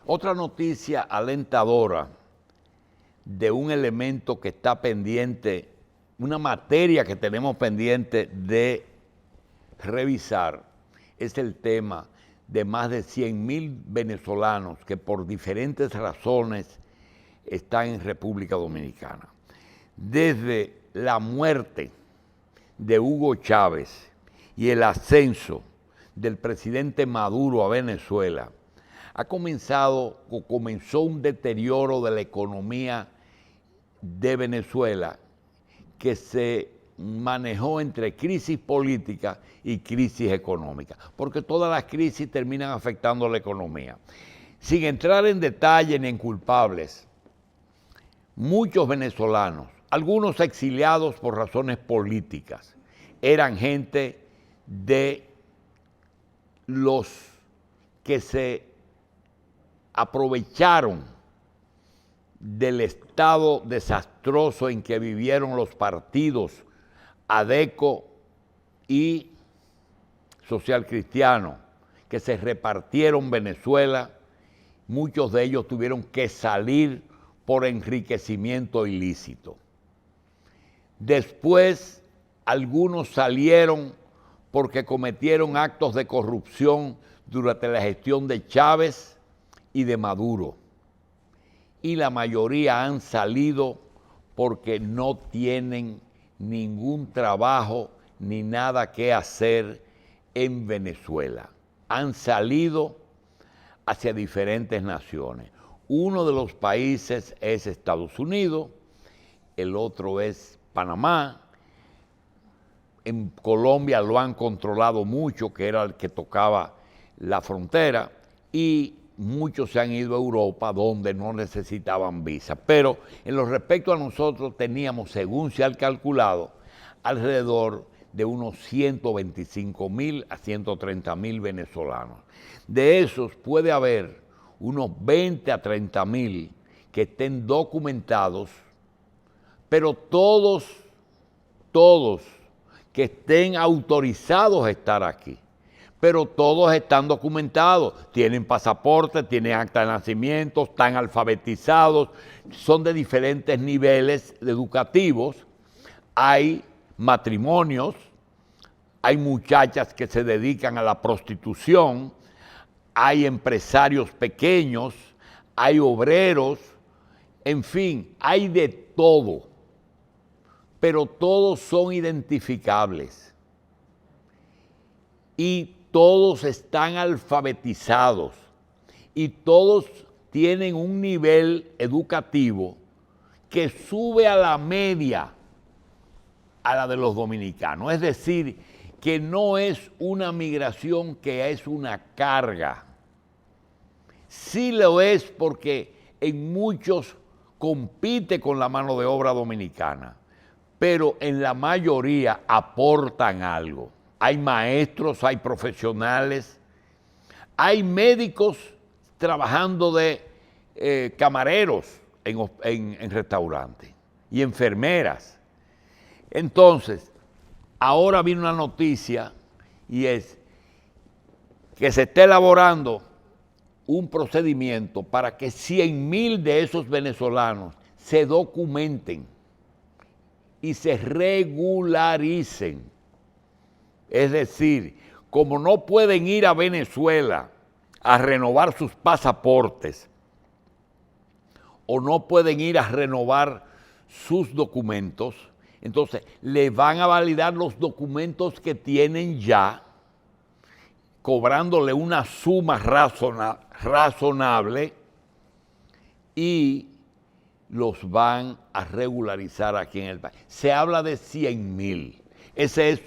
Otra noticia alentadora de un elemento que está pendiente, una materia que tenemos pendiente de revisar, es el tema de más de 100.000 venezolanos que por diferentes razones están en República Dominicana. Desde la muerte de Hugo Chávez y el ascenso del presidente Maduro a Venezuela, comenzó un deterioro de la economía de Venezuela que se manejó entre crisis política y crisis económica, porque todas las crisis terminan afectando a la economía. Sin entrar en detalle ni en culpables, muchos venezolanos, algunos exiliados por razones políticas, eran gente de los que se aprovecharon del estado desastroso en que vivieron los partidos ADECO y Social Cristiano, que se repartieron Venezuela. Muchos de ellos tuvieron que salir por enriquecimiento ilícito. Después, algunos salieron porque cometieron actos de corrupción durante la gestión de Chávez y de Maduro. Y la mayoría han salido porque no tienen ningún trabajo ni nada que hacer en Venezuela. Han salido hacia diferentes naciones. Uno de los países es Estados Unidos, el otro es Panamá. En Colombia lo han controlado mucho, que era el que tocaba la frontera, y muchos se han ido a Europa donde no necesitaban visa. Pero en lo respecto a nosotros teníamos, según se ha calculado, alrededor de unos 125.000 a 130.000 venezolanos. De esos puede haber unos 20 a 30.000 que estén documentados, pero todos que estén autorizados a estar aquí. Pero todos están documentados, tienen pasaporte, tienen acta de nacimiento, están alfabetizados, son de diferentes niveles educativos, hay matrimonios, hay muchachas que se dedican a la prostitución, hay empresarios pequeños, hay obreros, en fin, hay de todo, pero todos son identificables y todos están alfabetizados y todos tienen un nivel educativo que sube a la media a la de los dominicanos. Es decir, que no es una migración que es una carga. Sí lo es porque en muchos compite con la mano de obra dominicana, pero en la mayoría aportan algo. Hay maestros, hay profesionales, hay médicos trabajando de camareros en restaurantes y enfermeras. Entonces, ahora viene una noticia y es que se está elaborando un procedimiento para que 100.000 de esos venezolanos se documenten y se regularicen. Es decir, como no pueden ir a Venezuela a renovar sus pasaportes o no pueden ir a renovar sus documentos, entonces le van a validar los documentos que tienen ya, cobrándole una suma razonable y los van a regularizar aquí en el país. Se habla de 100.000. Esa es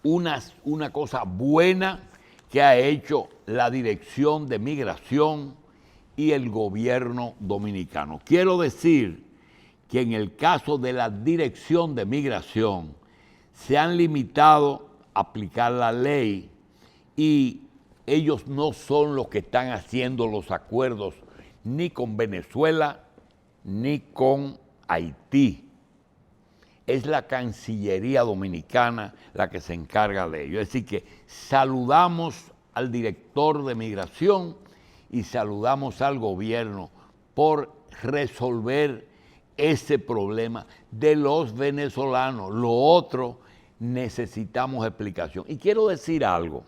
una cosa buena que ha hecho la Dirección de Migración y el gobierno dominicano. Quiero decir que en el caso de la Dirección de Migración se han limitado a aplicar la ley y ellos no son los que están haciendo los acuerdos ni con Venezuela ni con Haití. Es la Cancillería Dominicana la que se encarga de ello. Es decir que saludamos al director de Migración y saludamos al gobierno por resolver ese problema de los venezolanos. Lo otro, necesitamos explicación. Y quiero decir algo.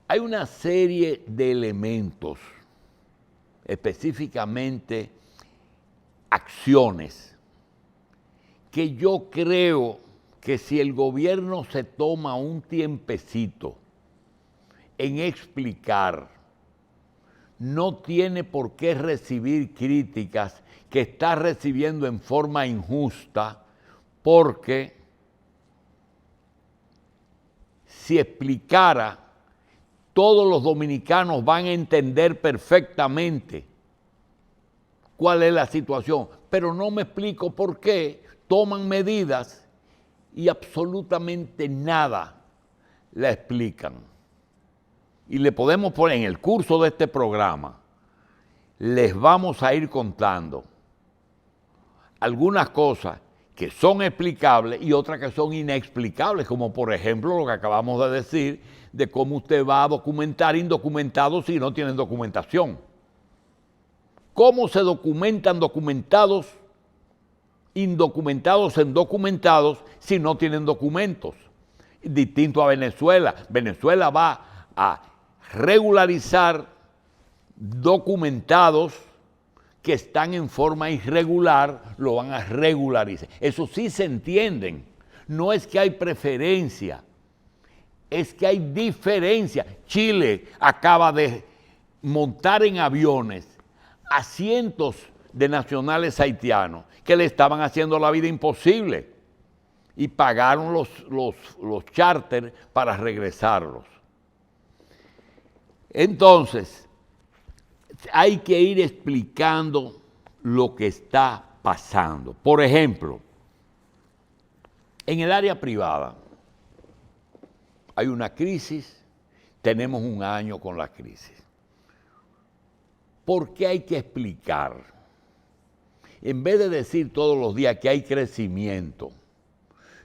Hay una serie de elementos, específicamente acciones, que yo creo que si el gobierno se toma un tiempecito en explicar, no tiene por qué recibir críticas que está recibiendo en forma injusta, porque si explicara, todos los dominicanos van a entender perfectamente cuál es la situación, pero no me explico por qué toman medidas y absolutamente nada la explican. Y le podemos poner en el curso de este programa, les vamos a ir contando algunas cosas que son explicables y otras que son inexplicables, como por ejemplo lo que acabamos de decir, de cómo usted va a documentar indocumentados si no tienen documentación. ¿Cómo se documentan documentados, indocumentados en documentados si no tienen documentos? Distinto a Venezuela. Venezuela va a regularizar documentados que están en forma irregular, lo van a regularizar. Eso sí se entienden. No es que hay preferencia, es que hay diferencia. Chile acaba de montar en aviones a cientos de nacionales haitianos que le estaban haciendo la vida imposible y pagaron los charters para regresarlos. Entonces, hay que ir explicando lo que está pasando. Por ejemplo, en el área privada hay una crisis, tenemos un año con la crisis. ¿Por qué hay que explicar? En vez de decir todos los días que hay crecimiento,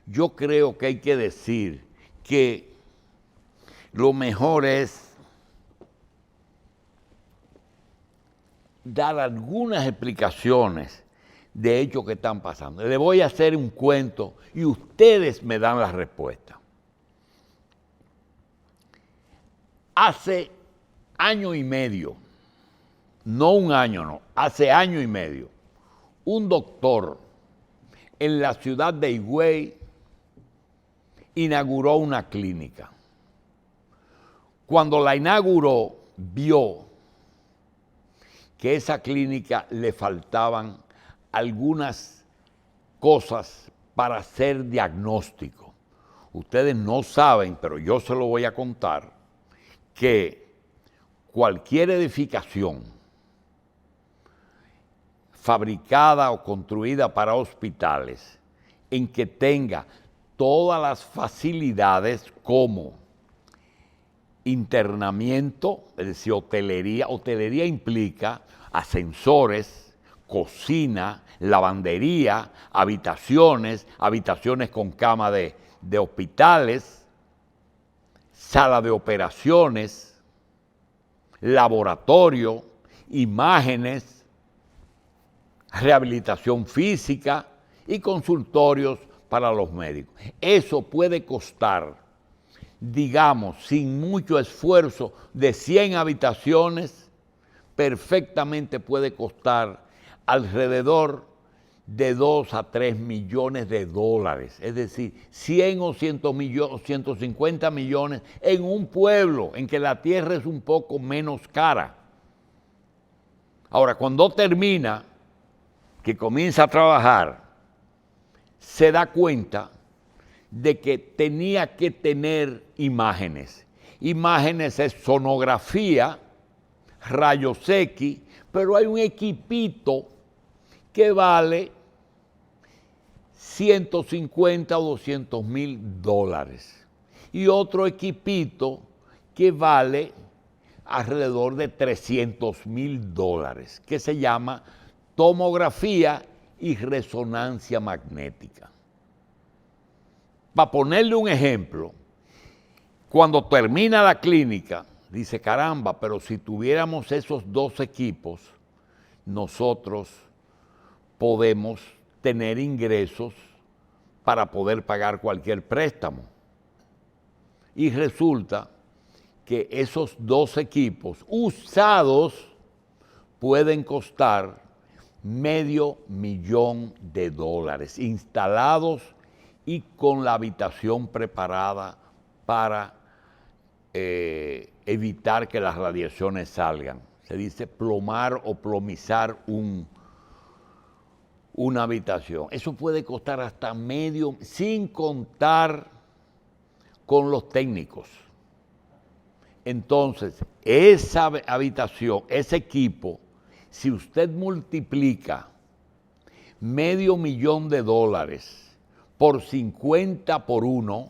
yo creo que hay que decir que lo mejor es dar algunas explicaciones de hechos que están pasando. Le voy a hacer un cuento y ustedes me dan la respuesta. Hace año y medio, no un año, no, hace año y medio, un doctor en la ciudad de Higüey inauguró una clínica. Cuando la inauguró, vio que a esa clínica le faltaban algunas cosas para hacer diagnóstico. Ustedes no saben, pero yo se lo voy a contar, que cualquier edificación fabricada o construida para hospitales en que tenga todas las facilidades como internamiento, es decir, hotelería implica ascensores, cocina, lavandería, habitaciones con cama de hospitales, sala de operaciones, laboratorio, imágenes, rehabilitación física y consultorios para los médicos. Eso puede costar, digamos, sin mucho esfuerzo, de 100 habitaciones, perfectamente puede costar alrededor de 2 a 3 millones de dólares. Es decir, 100 o 150 millones en un pueblo en que la tierra es un poco menos cara. Ahora, cuando termina, que comienza a trabajar, se da cuenta de que tenía que tener imágenes. Imágenes es sonografía, rayos X, pero hay un equipito que vale 150 o 200 mil dólares. Y otro equipito que vale alrededor de 300 mil dólares, que se llama tomografía y resonancia magnética. Para ponerle un ejemplo, cuando termina la clínica, dice, caramba, pero si tuviéramos esos dos equipos, nosotros podemos tener ingresos para poder pagar cualquier préstamo. Y resulta que esos dos equipos usados pueden costar $500,000 instalados y con la habitación preparada para evitar que las radiaciones salgan. Se dice plomar o plomizar una habitación. Eso puede costar hasta $500,000, sin contar con los técnicos. Entonces, esa habitación, ese equipo, si usted multiplica $500,000 por 50 por 1,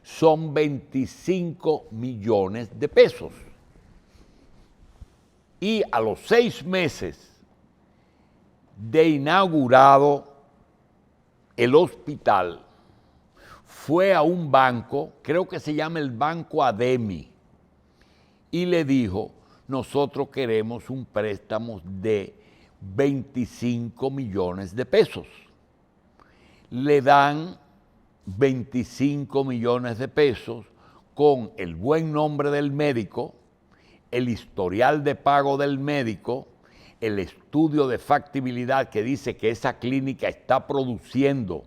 son 25 millones de pesos. Y a los 6 meses de inaugurado el hospital, fue a un banco, creo que se llama el Banco ADEMI, y le dijo, nosotros queremos un préstamo de 25 millones de pesos. Le dan 25 millones de pesos con el buen nombre del médico, el historial de pago del médico, el estudio de factibilidad que dice que esa clínica está produciendo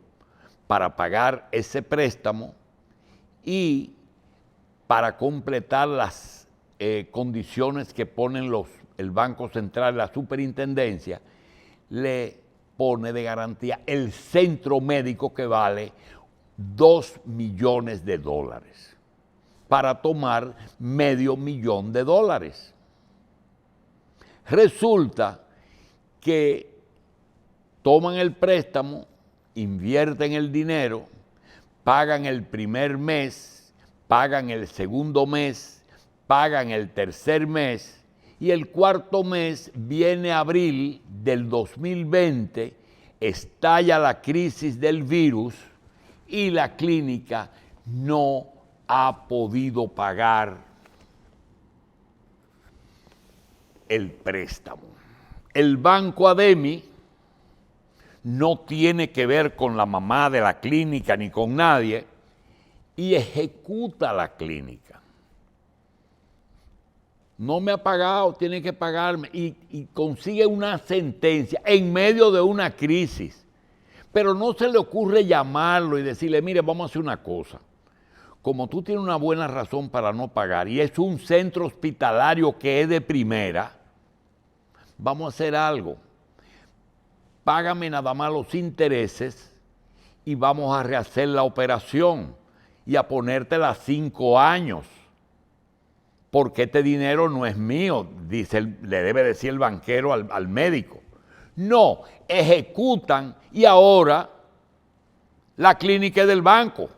para pagar ese préstamo, y para completar las condiciones que ponen el Banco Central, la Superintendencia, le pone de garantía el centro médico que vale $2 millones para tomar $500,000. Resulta que toman el préstamo, invierten el dinero, pagan el primer mes, pagan el segundo mes, pagan el tercer mes, y el cuarto mes, viene abril del 2020, estalla la crisis del virus y la clínica no ha podido pagar el préstamo. El Banco ADEMI no tiene que ver con la mamá de la clínica ni con nadie, y ejecuta la clínica. No me ha pagado, tiene que pagarme, y consigue una sentencia en medio de una crisis. Pero no se le ocurre llamarlo y decirle, mire, vamos a hacer una cosa. Como tú tienes una buena razón para no pagar, y es un centro hospitalario que es de primera, vamos a hacer algo. Págame nada más los intereses y vamos a rehacer la operación y a ponértela 5 años. Porque este dinero no es mío, le debe decir el banquero al médico. No, ejecutan, y ahora la clínica es del banco.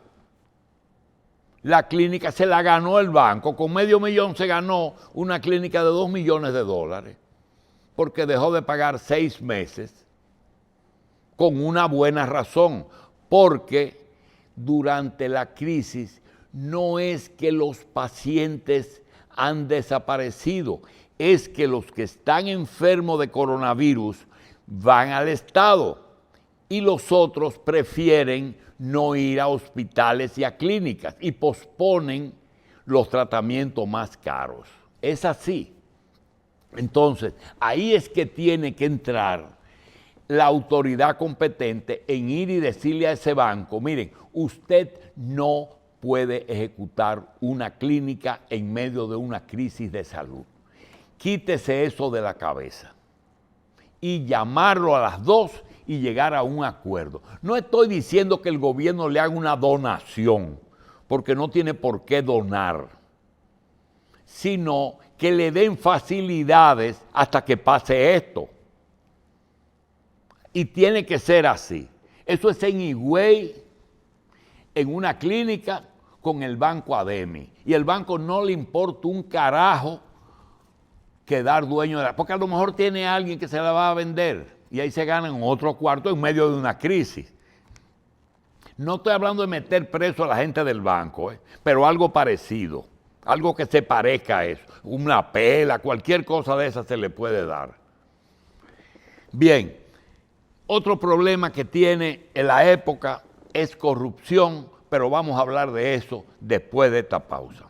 La clínica se la ganó el banco, con $500,000 se ganó una clínica de $2 millones, porque dejó de pagar 6 meses con una buena razón, porque durante la crisis no es que los pacientes han desaparecido, es que los que están enfermos de coronavirus van al Estado y los otros prefieren no ir a hospitales y a clínicas y posponen los tratamientos más caros. Es así. Entonces, ahí es que tiene que entrar la autoridad competente en ir y decirle a ese banco, miren, usted no puede ejecutar una clínica en medio de una crisis de salud. Quítese eso de la cabeza y llamarlo a las 2 y llegar a un acuerdo. No estoy diciendo que el gobierno le haga una donación, porque no tiene por qué donar, sino que le den facilidades hasta que pase esto. Y tiene que ser así. Eso es en Higüey, en una clínica con el Banco ADEMI. Y el banco no le importa un carajo quedar dueño de la... Porque a lo mejor tiene alguien que se la va a vender y ahí se ganan otro cuarto en medio de una crisis. No estoy hablando de meter preso a la gente del banco, pero algo parecido. algo que se parezca a eso, una pela, cualquier cosa de esa se le puede dar. Bien, otro problema que tiene en la época es corrupción, pero vamos a hablar de eso después de esta pausa.